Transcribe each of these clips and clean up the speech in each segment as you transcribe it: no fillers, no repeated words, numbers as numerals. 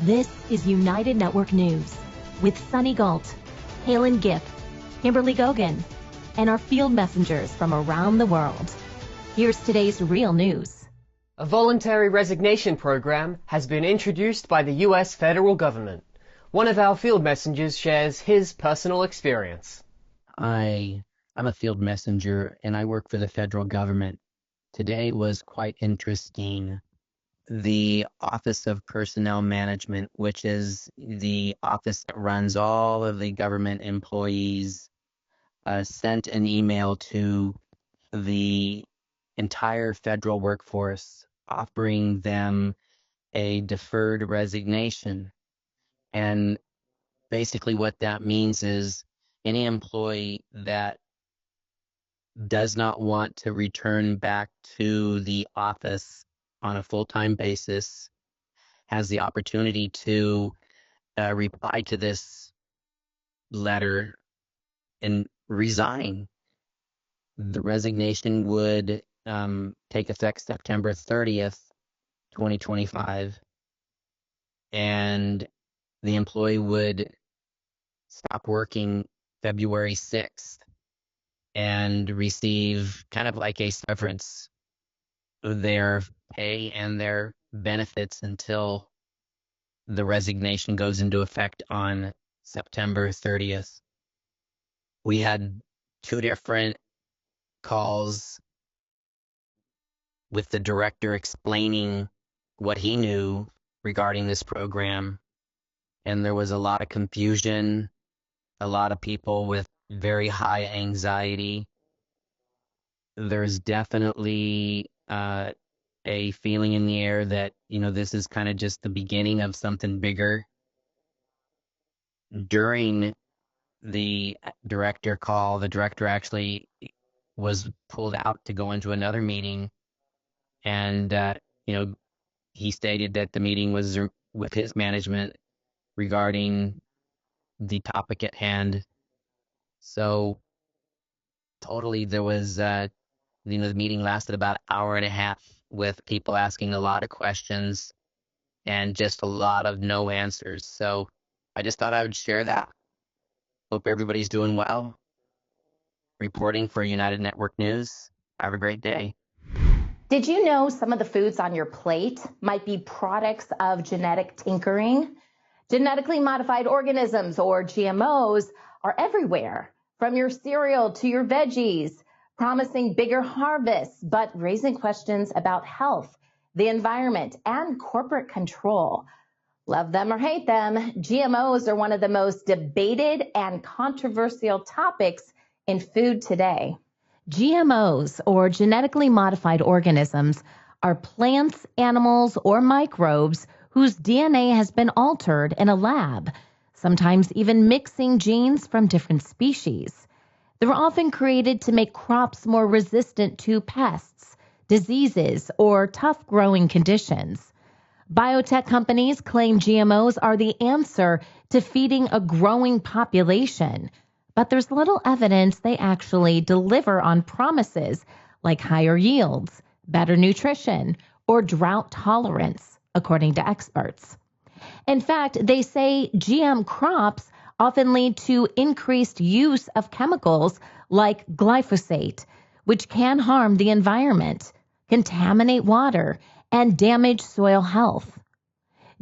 This is United Network News with Sunny Galt, Calen, Kimberly Gogan, and our field messengers from around the world. Here's today's real news. A voluntary resignation program has been introduced by the U.S. federal government. One of our field messengers shares his personal experience. I'm a field messenger and I work for the federal government. Today was quite interesting. The Office of Personnel Management, which is the office that runs all of the government employees, sent an email to the entire federal workforce offering them a deferred resignation. And basically what that means is any employee that does not want to return back to the office on a full-time basis has the opportunity to reply to this letter and resign. The resignation would take effect September 30th, 2025, and the employee would stop working February 6th and receive kind of like a severance, their pay and their benefits until the resignation goes into effect on September 30th. We had 2 different calls with the director explaining what he knew regarding this program, and there was a lot of confusion, a lot of people with very high anxiety. There's definitely a feeling in the air that, this is kind of just the beginning of something bigger. During the director call, the director actually was pulled out to go into another meeting, and he stated that the meeting was with his management regarding the topic at hand. So totally there was the meeting lasted about an hour and a half with people asking a lot of questions and just a lot of no answers. So I just thought I would share that. Hope everybody's doing well. Reporting for United Network News. Have a great day. Did you know some of the foods on your plate might be products of genetic tinkering? Genetically modified organisms, or GMOs, are everywhere, from your cereal to your veggies, promising bigger harvests, but raising questions about health, the environment, and corporate control. Love them or hate them, GMOs are one of the most debated and controversial topics in food today. GMOs, or genetically modified organisms, are plants, animals, or microbes whose DNA has been altered in a lab, sometimes even mixing genes from different species. They're often created to make crops more resistant to pests, diseases, or tough growing conditions. Biotech companies claim GMOs are the answer to feeding a growing population, but there's little evidence they actually deliver on promises like higher yields, better nutrition, or drought tolerance, according to experts. In fact, they say GM crops often lead to increased use of chemicals like glyphosate, which can harm the environment, contaminate water, and damage soil health.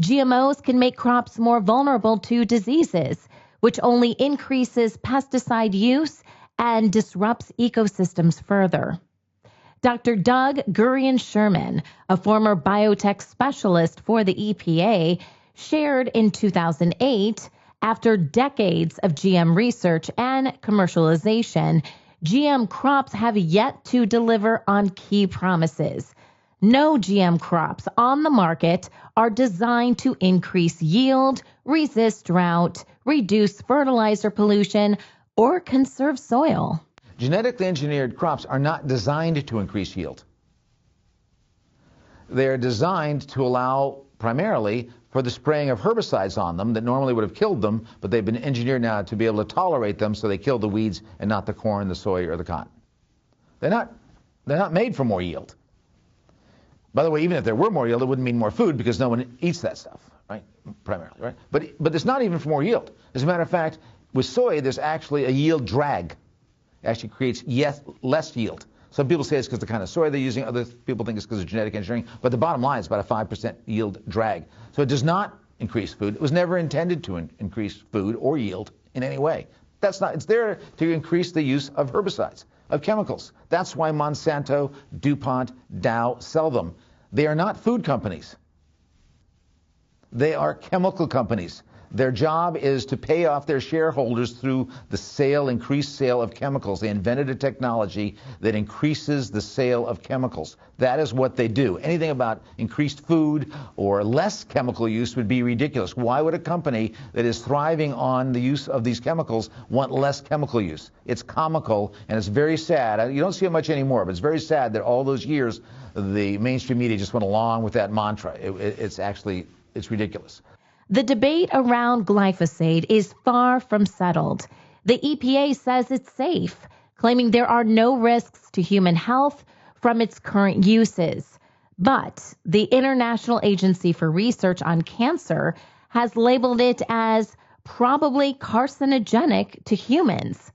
GMOs can make crops more vulnerable to diseases, which only increases pesticide use and disrupts ecosystems further. Dr. Doug Gurian-Sherman, a former biotech specialist for the EPA, shared in 2008, after decades of GM research and commercialization, GM crops have yet to deliver on key promises. No GM crops on the market are designed to increase yield, resist drought, reduce fertilizer pollution, or conserve soil. Genetically engineered crops are not designed to increase yield. They're designed to allow primarily for the spraying of herbicides on them that normally would have killed them, but they've been engineered now to be able to tolerate them, so they kill the weeds and not the corn, the soy, or the cotton. They're not made for more yield. By the way, even if there were more yield, it wouldn't mean more food because no one eats that stuff, right? Primarily, right? But it's not even for more yield. As a matter of fact, with soy, there's actually a yield drag. It actually creates less yield. Some people say it's because the kind of soy they're using. Other people think it's because of genetic engineering. But the bottom line is about a 5% yield drag. So it does not increase food. It was never intended to increase food or yield in any way. It's there to increase the use of herbicides, of chemicals. That's why Monsanto, DuPont, Dow sell them. They are not food companies. They are chemical companies. Their job is to pay off their shareholders through the increased sale of chemicals. They invented a technology that increases the sale of chemicals. That is what they do. Anything about increased food or less chemical use would be ridiculous. Why would a company that is thriving on the use of these chemicals want less chemical use? It's comical, and it's very sad. You don't see it much anymore, but it's very sad that all those years the mainstream media just went along with that mantra. It's ridiculous. The debate around glyphosate is far from settled. The EPA says it's safe, claiming there are no risks to human health from its current uses. But the International Agency for Research on Cancer has labeled it as probably carcinogenic to humans.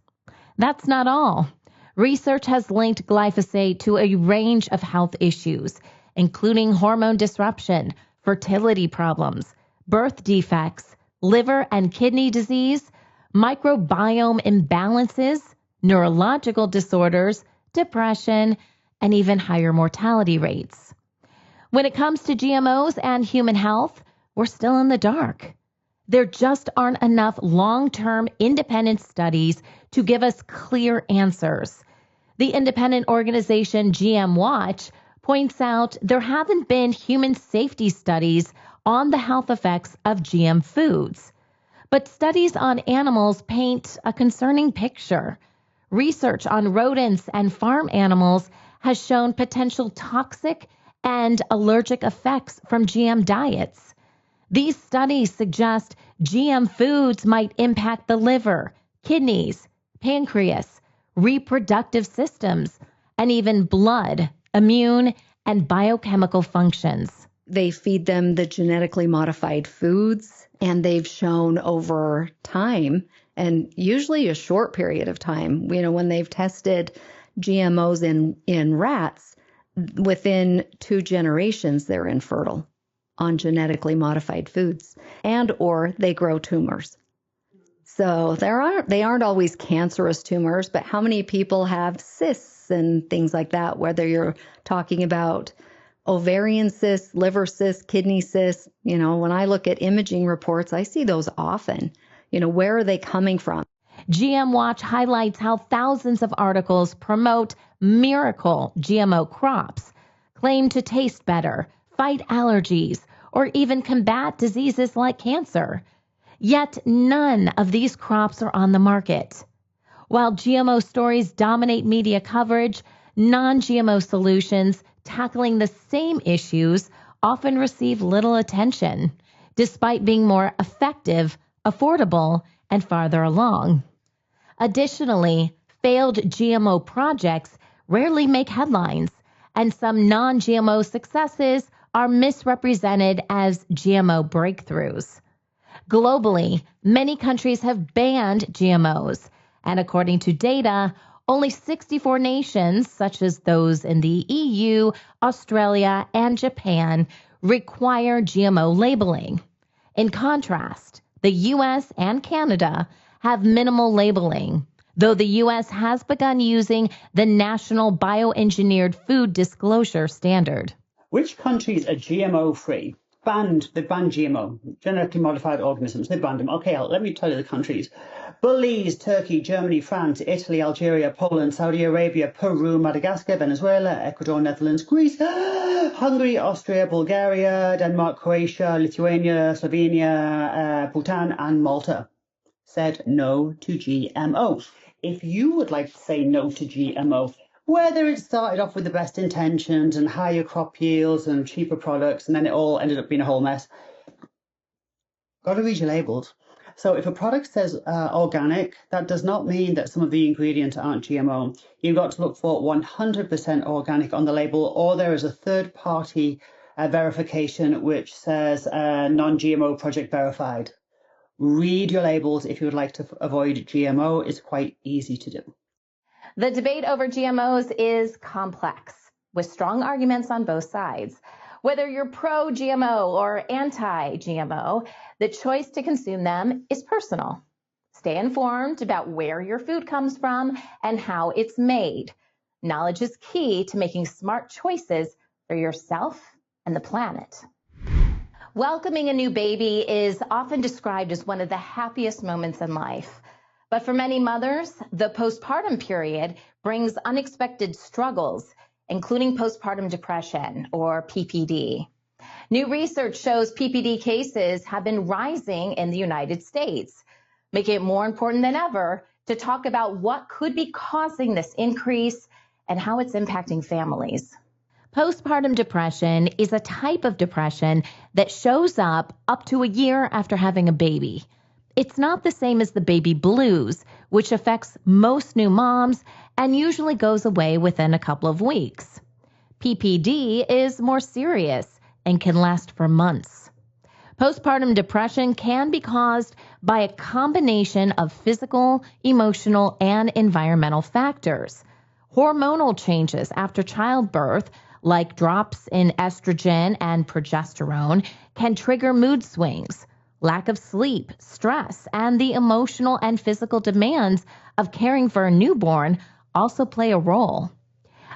That's not all. Research has linked glyphosate to a range of health issues, including hormone disruption, fertility problems, birth defects, liver and kidney disease, microbiome imbalances, neurological disorders, depression, and even higher mortality rates. When it comes to GMOs and human health, we're still in the dark. There just aren't enough long-term independent studies to give us clear answers. The independent organization GM Watch points out there haven't been human safety studies on the health effects of GM foods. But studies on animals paint a concerning picture. Research on rodents and farm animals has shown potential toxic and allergic effects from GM diets. These studies suggest GM foods might impact the liver, kidneys, pancreas, reproductive systems, and even blood, immune, and biochemical functions. They feed them the genetically modified foods, and they've shown over time, and usually a short period of time, when they've tested GMOs in rats, within 2 generations, they're infertile on genetically modified foods, and or they grow tumors. So they aren't always cancerous tumors, but how many people have cysts and things like that, whether you're talking about ovarian cysts, liver cysts, kidney cysts. When I look at imaging reports, I see those often. Where are they coming from? GM Watch highlights how thousands of articles promote miracle GMO crops, claim to taste better, fight allergies, or even combat diseases like cancer. Yet none of these crops are on the market. While GMO stories dominate media coverage, non-GMO solutions tackling the same issues often receive little attention, despite being more effective, affordable, and farther along. Additionally, failed GMO projects rarely make headlines, and some non-GMO successes are misrepresented as GMO breakthroughs. Globally, many countries have banned GMOs, and according to data, only 64 nations, such as those in the EU, Australia, and Japan, require GMO labeling. In contrast, the U.S. and Canada have minimal labeling, though the U.S. has begun using the National Bioengineered Food Disclosure Standard. Which countries are GMO-free? They've banned GMO, genetically modified organisms. They banned them. Okay, let me tell you the countries. Belize, Turkey, Germany, France, Italy, Algeria, Poland, Saudi Arabia, Peru, Madagascar, Venezuela, Ecuador, Netherlands, Greece, Hungary, Austria, Bulgaria, Denmark, Croatia, Lithuania, Slovenia, Bhutan, and Malta said no to GMO. If you would like to say no to GMO, whether it started off with the best intentions and higher crop yields and cheaper products, and then it all ended up being a whole mess, got to read your labels. So if a product says organic, that does not mean that some of the ingredients aren't GMO. You've got to look for 100% organic on the label, or there is a third-party verification which says non-GMO project verified. Read your labels if you would like to avoid GMO. It's quite easy to do. The debate over GMOs is complex, with strong arguments on both sides. Whether you're pro-GMO or anti-GMO, the choice to consume them is personal. Stay informed about where your food comes from and how it's made. Knowledge is key to making smart choices for yourself and the planet. Welcoming a new baby is often described as one of the happiest moments in life. But for many mothers, the postpartum period brings unexpected struggles, including postpartum depression, or PPD. New research shows PPD cases have been rising in the United States, making it more important than ever to talk about what could be causing this increase and how it's impacting families. Postpartum depression is a type of depression that shows up to a year after having a baby. It's not the same as the baby blues, which affects most new moms and usually goes away within a couple of weeks. PPD is more serious and can last for months. Postpartum depression can be caused by a combination of physical, emotional, and environmental factors. Hormonal changes after childbirth, like drops in estrogen and progesterone, can trigger mood swings. Lack of sleep, stress, and the emotional and physical demands of caring for a newborn also play a role.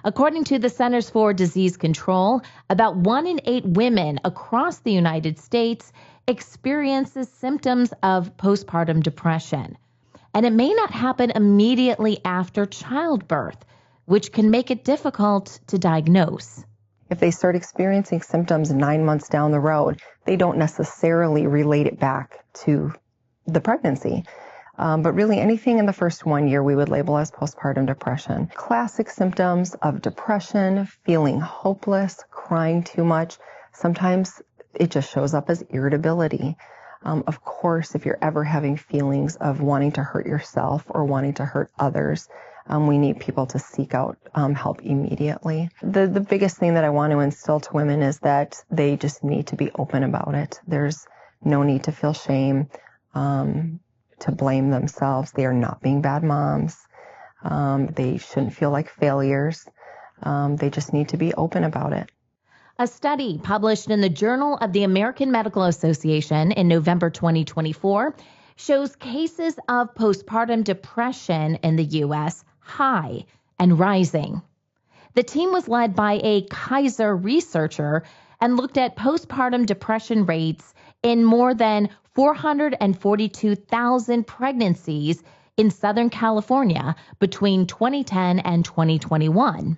According to the Centers for Disease Control, about 1 in 8 women across the United States experiences symptoms of postpartum depression. And it may not happen immediately after childbirth, which can make it difficult to diagnose. If they start experiencing symptoms 9 months down the road, they don't necessarily relate it back to the pregnancy. But really anything in the first 1 year we would label as postpartum depression. Classic symptoms of depression, feeling hopeless, crying too much. Sometimes it just shows up as irritability. Of course, if you're ever having feelings of wanting to hurt yourself or wanting to hurt others, we need people to seek out help immediately. The biggest thing that I want to instill to women is that they just need to be open about it. There's no need to feel shame, to blame themselves. They are not being bad moms. They shouldn't feel like failures. They just need to be open about it. A study published in the Journal of the American Medical Association in November 2024 shows cases of postpartum depression in the U.S. high and rising. The team was led by a Kaiser researcher and looked at postpartum depression rates in more than 442,000 pregnancies in Southern California between 2010 and 2021.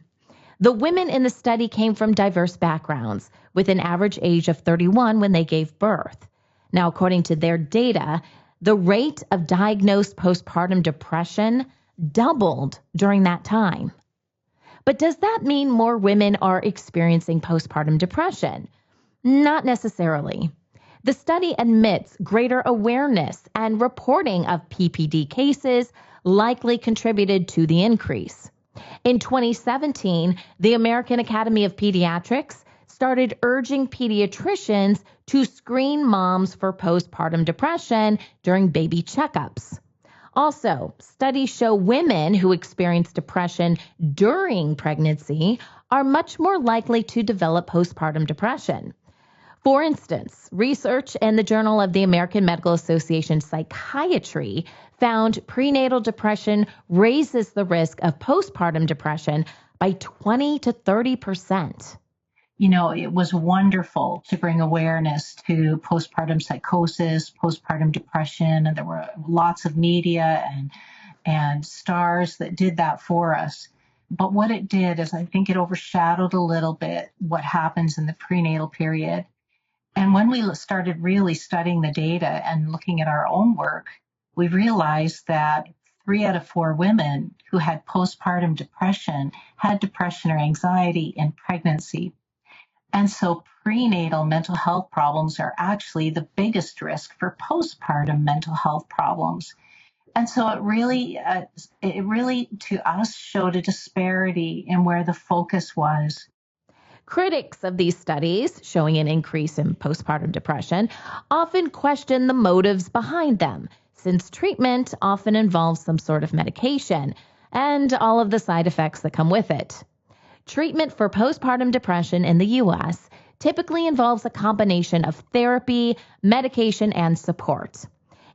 The women in the study came from diverse backgrounds, with an average age of 31 when they gave birth. Now, according to their data, the rate of diagnosed postpartum depression doubled during that time. But does that mean more women are experiencing postpartum depression? Not necessarily. The study admits greater awareness and reporting of PPD cases likely contributed to the increase. In 2017, the American Academy of Pediatrics started urging pediatricians to screen moms for postpartum depression during baby checkups. Also, studies show women who experience depression during pregnancy are much more likely to develop postpartum depression. For instance, research in the Journal of the American Medical Association Psychiatry found prenatal depression raises the risk of postpartum depression by 20 to 30%. You know, it was wonderful to bring awareness to postpartum psychosis, postpartum depression, and there were lots of media and stars that did that for us. But what it did is I think it overshadowed a little bit what happens in the prenatal period. And when we started really studying the data and looking at our own work, we realized that 3 out of 4 women who had postpartum depression had depression or anxiety in pregnancy. And so prenatal mental health problems are actually the biggest risk for postpartum mental health problems. And so it really to us showed a disparity in where the focus was. Critics of these studies, showing an increase in postpartum depression, often question the motives behind them, since treatment often involves some sort of medication and all of the side effects that come with it. Treatment for postpartum depression in the U.S. typically involves a combination of therapy, medication, and support.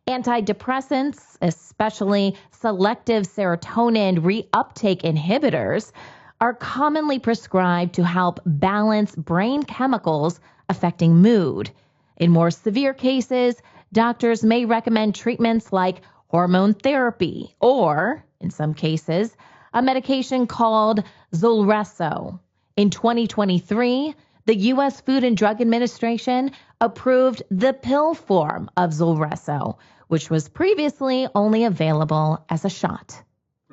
Antidepressants, especially selective serotonin reuptake inhibitors, are commonly prescribed to help balance brain chemicals affecting mood. In more severe cases, doctors may recommend treatments like hormone therapy or, in some cases, a medication called Zulresso. In 2023, the U.S. Food and Drug Administration approved the pill form of Zulresso, which was previously only available as a shot.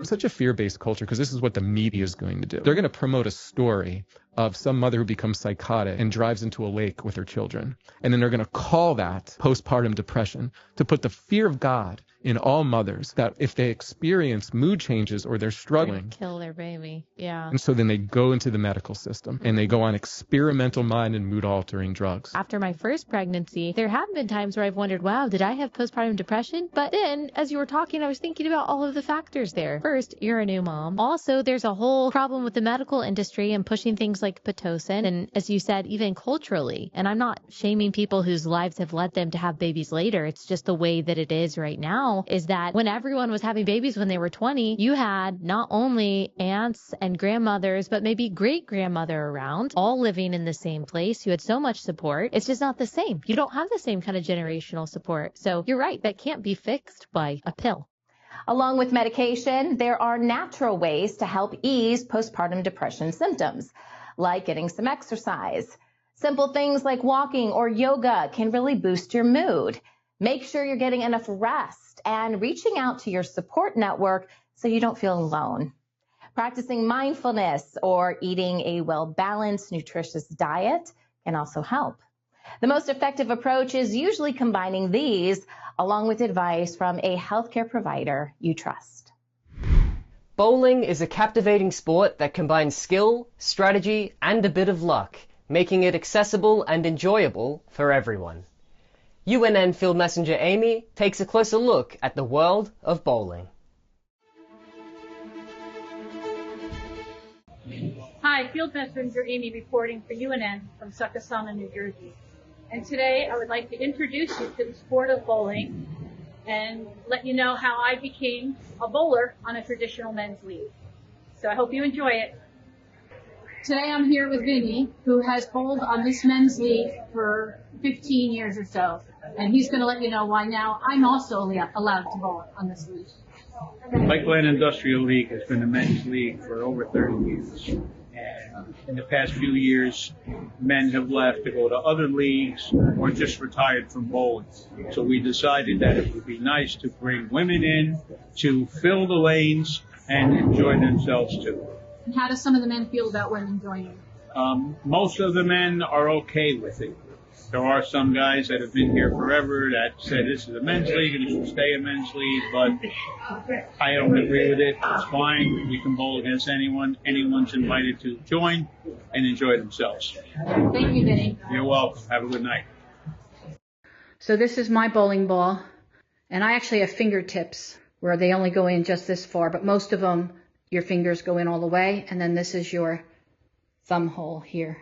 Such a fear-based culture, because this is what the media is going to do. They're going to promote a story of some mother who becomes psychotic and drives into a lake with her children. And then they're going to call that postpartum depression to put the fear of God in all mothers that if they experience mood changes or they're struggling, kill their baby. Yeah. And so then they go into the medical system and they go on experimental mind and mood altering drugs. After my first pregnancy, there have been times where I've wondered, wow, did I have postpartum depression? But then as you were talking, I was thinking about all of the factors there. First, you're a new mom. Also, there's a whole problem with the medical industry and pushing things like Pitocin. And as you said, even culturally, and I'm not shaming people whose lives have led them to have babies later. It's just the way that it is right now. Is that when everyone was having babies when they were 20, you had not only aunts and grandmothers, but maybe great-grandmother around, all living in the same place. You had so much support. It's just not the same. You don't have the same kind of generational support. So you're right, that can't be fixed by a pill. Along with medication, there are natural ways to help ease postpartum depression symptoms, like getting some exercise. Simple things like walking or yoga can really boost your mood. Make sure you're getting enough rest and reaching out to your support network so you don't feel alone. Practicing mindfulness or eating a well-balanced, nutritious diet can also help. The most effective approach is usually combining these along with advice from a healthcare provider you trust. Bowling is a captivating sport that combines skill, strategy, and a bit of luck, making it accessible and enjoyable for everyone. UNN Field Messenger Amy takes a closer look at the world of bowling. Hi, Field Messenger Amy reporting for UNN from Succossana, New Jersey. And today I would like to introduce you to the sport of bowling and let you know how I became a bowler on a traditional men's league. So I hope you enjoy it. Today I'm here with Vinny, who has bowled on this men's league for 15 years or so. And he's going to let you know why now I'm also allowed to bowl on this league. Lakeland Industrial League has been a men's league for over 30 years. And in the past few years, men have left to go to other leagues or just retired from bowling. So we decided that it would be nice to bring women in to fill the lanes and enjoy themselves too. And how do some of the men feel about women joining? Most of the men are okay with it. There are some guys that have been here forever that said this is a men's league and it should stay a men's league, but I don't agree with it. It's fine. We can bowl against anyone. Anyone's invited to join and enjoy themselves. Thank you, Vinny. You're welcome. Have a good night. So this is my bowling ball, and I actually have fingertips where they only go in just this far, but most of them, your fingers go in all the way, and then this is your thumb hole here.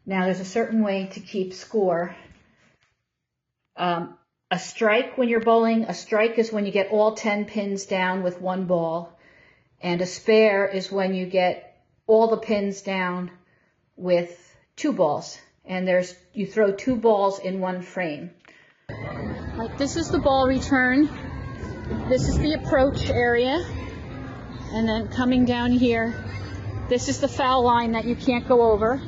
Now, there's a certain way to keep score. A strike when you're bowling, a strike is when you get all 10 pins down with one ball. And a spare is when you get all the pins down with 2 balls. And you throw 2 balls in one frame. Like this is the ball return. This is the approach area. And then coming down here, this is the foul line that you can't go over.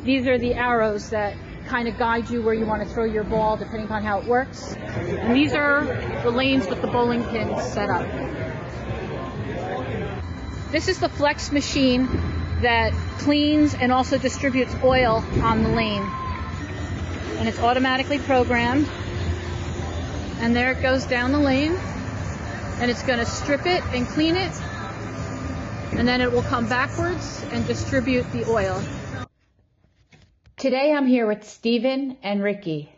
These are the arrows that kind of guide you where you want to throw your ball depending on how it works. And these are the lanes with the bowling pins set up. This is the flex machine that cleans and also distributes oil on the lane. And it's automatically programmed. And there it goes down the lane. And it's going to strip it and clean it. And then it will come backwards and distribute the oil. Today I'm here with Stephen and Ricky.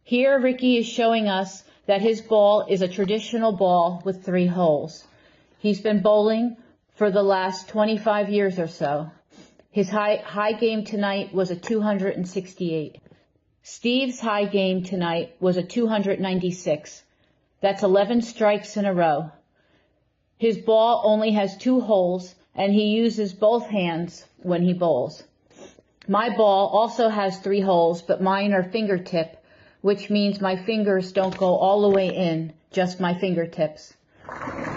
Here Ricky is showing us that his ball is a traditional ball with 3 holes. He's been bowling for the last 25 years or so. His high game tonight was a 268. Steve's high game tonight was a 296. That's 11 strikes in a row. His ball only has 2 holes and he uses both hands when he bowls. My ball also has 3 holes, but mine are fingertip, which means my fingers don't go all the way in, just my fingertips.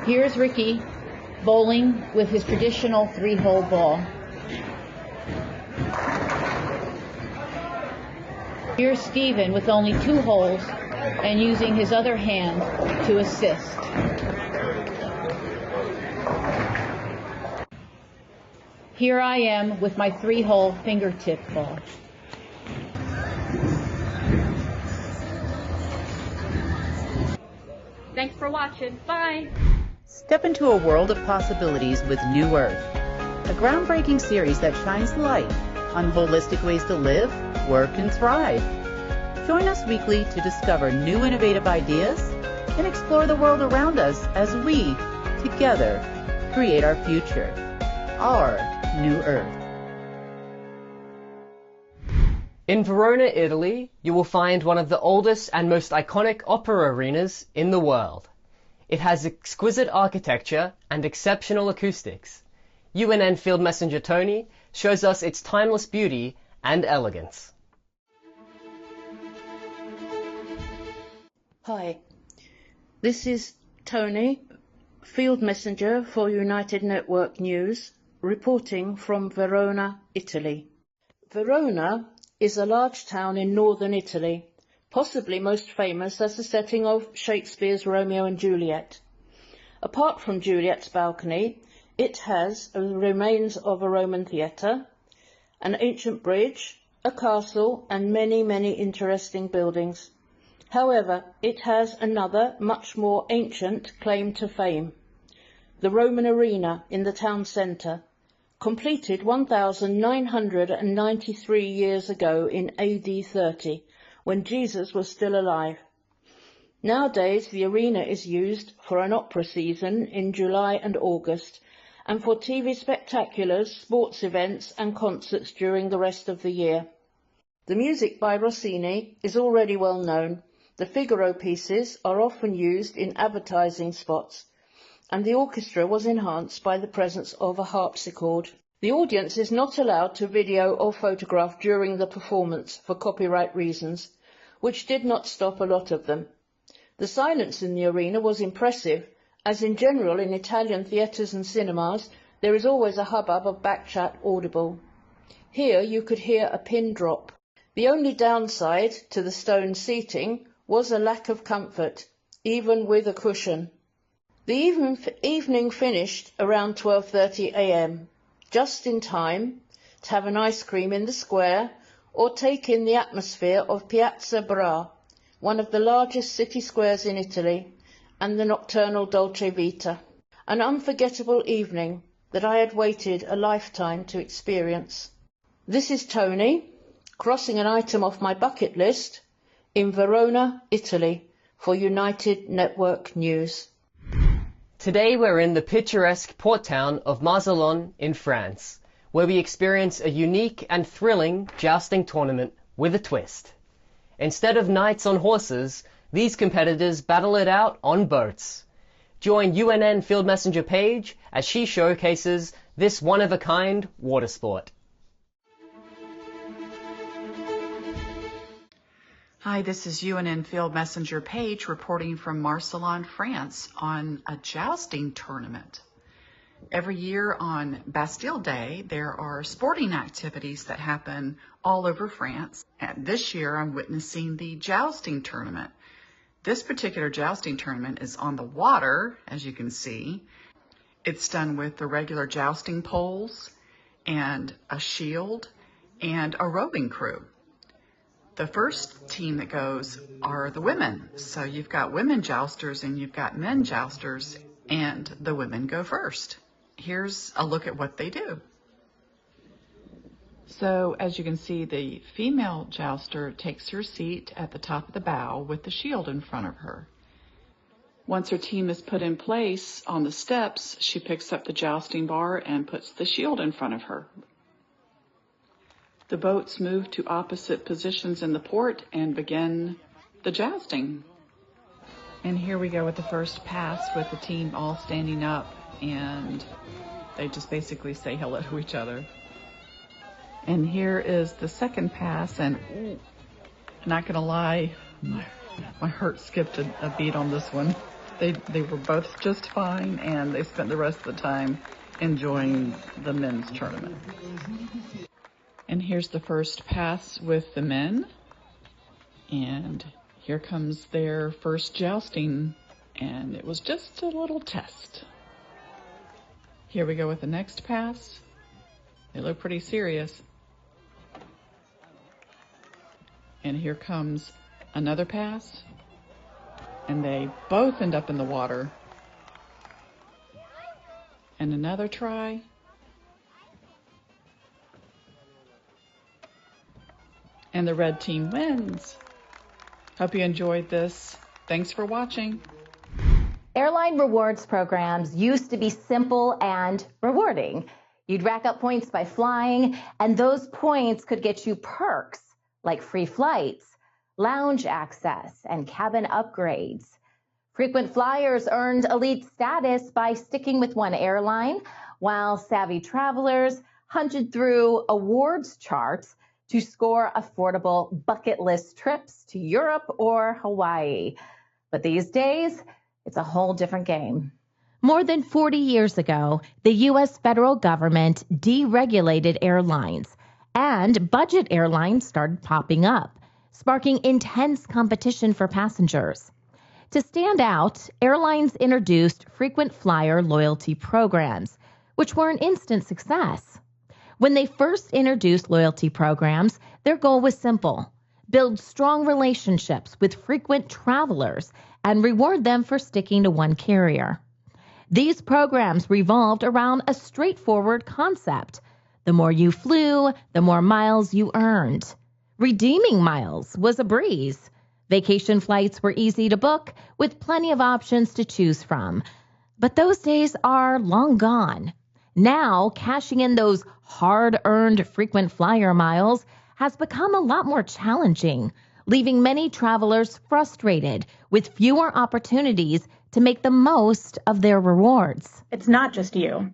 Here's Ricky bowling with his traditional 3-hole ball. Here's Stephen with only 2 holes and using his other hand to assist. Here I am with my 3-hole fingertip ball. Thanks for watching. Bye. Step into a world of possibilities with New Earth, a groundbreaking series that shines light on holistic ways to live, work, and thrive. Join us weekly to discover new innovative ideas and explore the world around us as we, together, create our future, our New Earth. In Verona, Italy, you will find one of the oldest and most iconic opera arenas in the world. It has exquisite architecture and exceptional acoustics. UNN Field Messenger Tony shows us its timeless beauty and elegance. Hi, this is Tony, Field Messenger for United Network News, reporting from Verona, Italy. Verona is a large town in northern Italy, possibly most famous as the setting of Shakespeare's Romeo and Juliet. Apart from Juliet's balcony, it has the remains of a Roman theatre, an ancient bridge, a castle, and many, many interesting buildings. However, it has another, much more ancient claim to fame. The Roman arena in the town centre, completed 1,993 years ago in AD 30, when Jesus was still alive. Nowadays, the arena is used for an opera season in July and August, and for TV spectaculars, sports events and concerts during the rest of the year. The music by Rossini is already well known. The Figaro pieces are often used in advertising spots, and the orchestra was enhanced by the presence of a harpsichord. The audience is not allowed to video or photograph during the performance for copyright reasons, which did not stop a lot of them. The silence in the arena was impressive, as in general in Italian theatres and cinemas there is always a hubbub of backchat audible. Here you could hear a pin drop. The only downside to the stone seating was a lack of comfort, even with a cushion. The evening finished around 12:30 a.m, just in time to have an ice cream in the square or take in the atmosphere of Piazza Bra, one of the largest city squares in Italy, and the nocturnal Dolce Vita. An unforgettable evening that I had waited a lifetime to experience. This is Tony, crossing an item off my bucket list, in Verona, Italy, for United Network News. Today we're in the picturesque port town of Mazatlán in France, where we experience a unique and thrilling jousting tournament with a twist. Instead of knights on horses, these competitors battle it out on boats. Join UNN Field Messenger Paige as she showcases this one-of-a-kind water sport. Hi, this is UNN Field Messenger Paige reporting from Mazatlán, France on a jousting tournament. Every year on Bastille Day, there are sporting activities that happen all over France. And this year, I'm witnessing the jousting tournament. This particular jousting tournament is on the water, as you can see. It's done with the regular jousting poles and a shield and a rowing crew. The first team that goes are the women. So you've got women jousters and you've got men jousters, and the women go first. Here's a look at what they do. So as you can see, the female jouster takes her seat at the top of the bow with the shield in front of her. Once her team is put in place on the steps, she picks up the jousting bar and puts the shield in front of her. The boats move to opposite positions in the port and begin the jousting. And here we go with the first pass with the team all standing up, and they just basically say hello to each other. And here is the second pass, and not gonna lie, my heart skipped a beat on this one. They were both just fine, and they spent the rest of the time enjoying the men's tournament. And here's the first pass with the men, and here comes their first jousting, and it was just a little test. Here we go with the next pass. They look pretty serious. And here comes another pass, and they both end up in the water. And another try. And the red team wins. Hope you enjoyed this. Thanks for watching. Airline rewards programs used to be simple and rewarding. You'd rack up points by flying, and those points could get you perks like free flights, lounge access, and cabin upgrades. Frequent flyers earned elite status by sticking with one airline, while savvy travelers hunted through awards charts to score affordable bucket list trips to Europe or Hawaii. But these days, it's a whole different game. More than 40 years ago, the U.S. federal government deregulated airlines, and budget airlines started popping up, sparking intense competition for passengers. To stand out, airlines introduced frequent flyer loyalty programs, which were an instant success. When they first introduced loyalty programs, their goal was simple: build strong relationships with frequent travelers and reward them for sticking to one carrier. These programs revolved around a straightforward concept. The more you flew, the more miles you earned. Redeeming miles was a breeze. Vacation flights were easy to book, with plenty of options to choose from. But those days are long gone. Now, cashing in those hard-earned frequent flyer miles has become a lot more challenging, leaving many travelers frustrated with fewer opportunities to make the most of their rewards. It's not just you.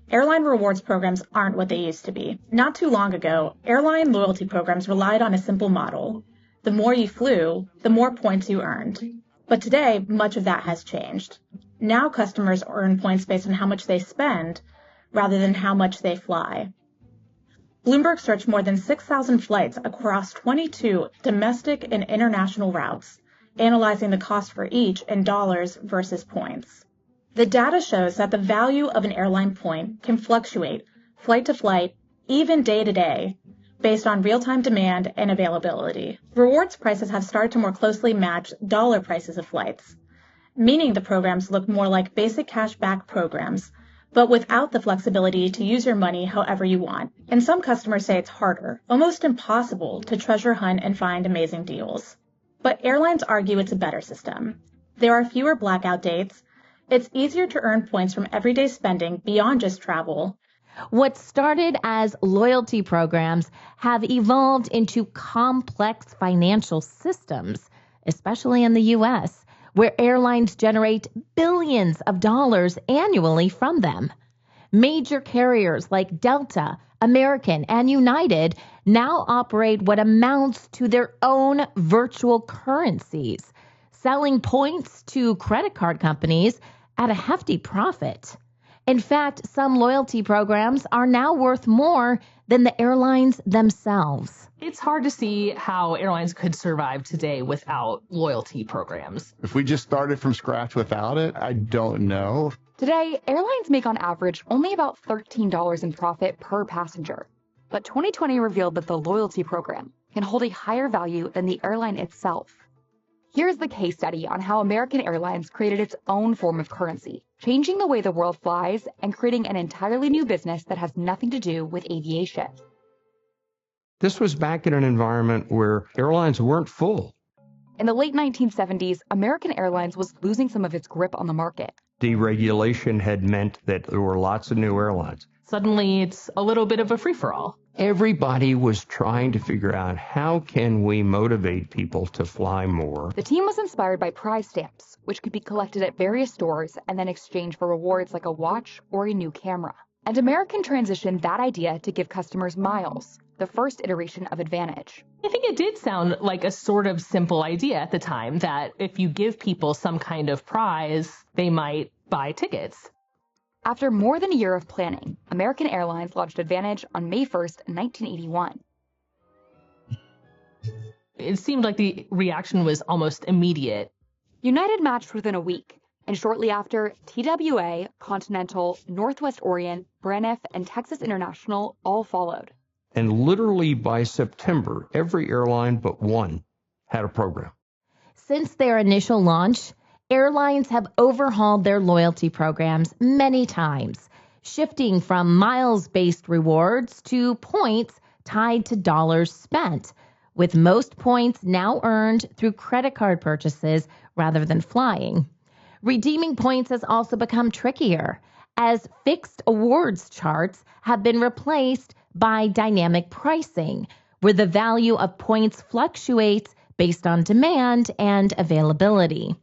Airline rewards programs aren't what they used to be. Not too long ago, airline loyalty programs relied on a simple model. The more you flew, the more points you earned. But today, much of that has changed. Now customers earn points based on how much they spend, rather than how much they fly. Bloomberg searched more than 6,000 flights across 22 domestic and international routes, analyzing the cost for each in dollars versus points. The data shows that the value of an airline point can fluctuate flight to flight, even day to day, based on real-time demand and availability. Rewards prices have started to more closely match dollar prices of flights, meaning the programs look more like basic cashback programs, but without the flexibility to use your money however you want. And some customers say it's harder, almost impossible, to treasure hunt and find amazing deals. But airlines argue it's a better system. There are fewer blackout dates. It's easier to earn points from everyday spending beyond just travel. What started as loyalty programs have evolved into complex financial systems, especially in the U.S., where airlines generate billions of dollars annually from them. Major carriers like Delta, American, and United now operate what amounts to their own virtual currencies, selling points to credit card companies at a hefty profit. In fact, some loyalty programs are now worth more than the airlines themselves. It's hard to see how airlines could survive today without loyalty programs. If we just started from scratch without it, I don't know. Today, airlines make on average only about $13 in profit per passenger. But 2020 revealed that the loyalty program can hold a higher value than the airline itself. Here's the case study on how American Airlines created its own form of currency, changing the way the world flies and creating an entirely new business that has nothing to do with aviation. This was back in an environment where airlines weren't full. In the late 1970s, American Airlines was losing some of its grip on the market. Deregulation had meant that there were lots of new airlines. Suddenly, it's a little bit of a free-for-all. Everybody was trying to figure out how can we motivate people to fly more. The team was inspired by prize stamps, which could be collected at various stores and then exchanged for rewards like a watch or a new camera. And American transitioned that idea to give customers miles, the first iteration of Advantage. I think it did sound like a sort of simple idea at the time, that if you give people some kind of prize, they might buy tickets. After more than a year of planning, American Airlines launched Advantage on May 1st, 1981. It seemed like the reaction was almost immediate. United matched within a week, and shortly after, TWA, Continental, Northwest Orient, Braniff, and Texas International all followed. And literally by September, every airline but one had a program. Since their initial launch, airlines have overhauled their loyalty programs many times, shifting from miles-based rewards to points tied to dollars spent, with most points now earned through credit card purchases rather than flying. Redeeming points has also become trickier, as fixed awards charts have been replaced by dynamic pricing, where the value of points fluctuates based on demand and availability.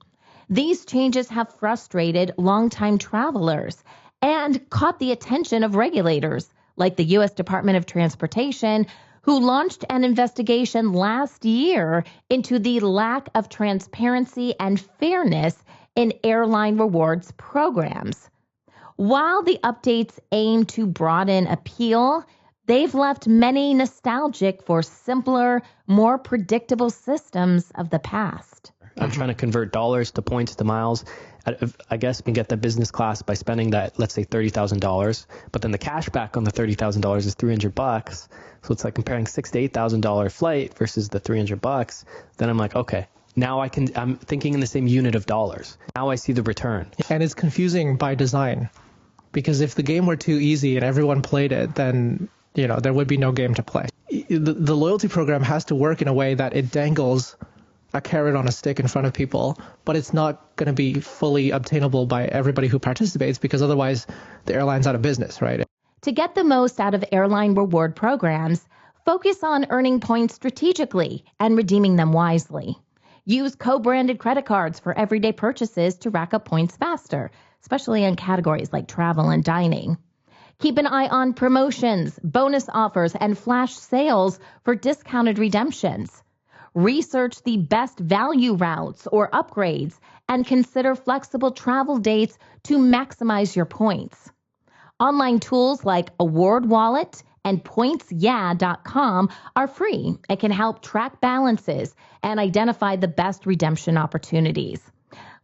These changes have frustrated longtime travelers and caught the attention of regulators, like the U.S. Department of Transportation, who launched an investigation last year into the lack of transparency and fairness in airline rewards programs. While the updates aim to broaden appeal, they've left many nostalgic for simpler, more predictable systems of the past. I'm trying to convert dollars to points to miles. I guess we can get the business class by spending that, let's say $30,000, but then the cash back on the $30,000 is $300. So it's like comparing $6,000 to $8,000 flight versus the $300. Then I'm like, okay, now I'm thinking in the same unit of dollars. Now I see the return. And it's confusing by design, because if the game were too easy and everyone played it, then there would be no game to play. The loyalty program has to work in a way that it dangles a carrot on a stick in front of people, but it's not going to be fully obtainable by everybody who participates, because otherwise the airline's out of business, right? To get the most out of airline reward programs, focus on earning points strategically and redeeming them wisely. Use co-branded credit cards for everyday purchases to rack up points faster, especially in categories like travel and dining. Keep an eye on promotions, bonus offers, and flash sales for discounted redemptions. Research the best value routes or upgrades and consider flexible travel dates to maximize your points. Online tools like Award Wallet and PointsYeah.com are free and can help track balances and identify the best redemption opportunities.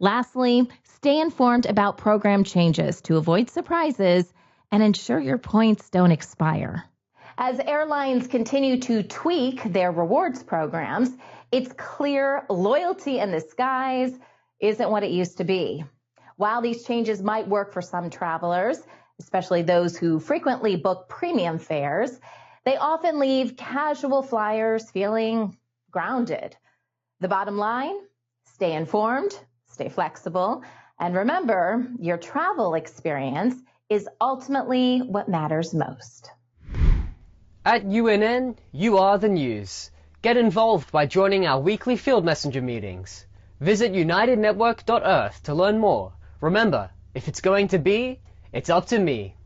Lastly, stay informed about program changes to avoid surprises and ensure your points don't expire. As airlines continue to tweak their rewards programs, it's clear loyalty in the skies isn't what it used to be. While these changes might work for some travelers, especially those who frequently book premium fares, they often leave casual flyers feeling grounded. The bottom line, stay informed, stay flexible, and remember, your travel experience is ultimately what matters most. At UNN, you are the news. Get involved by joining our weekly Field Messenger meetings. Visit unitednetwork.earth to learn more. Remember, if it's going to be, it's up to me.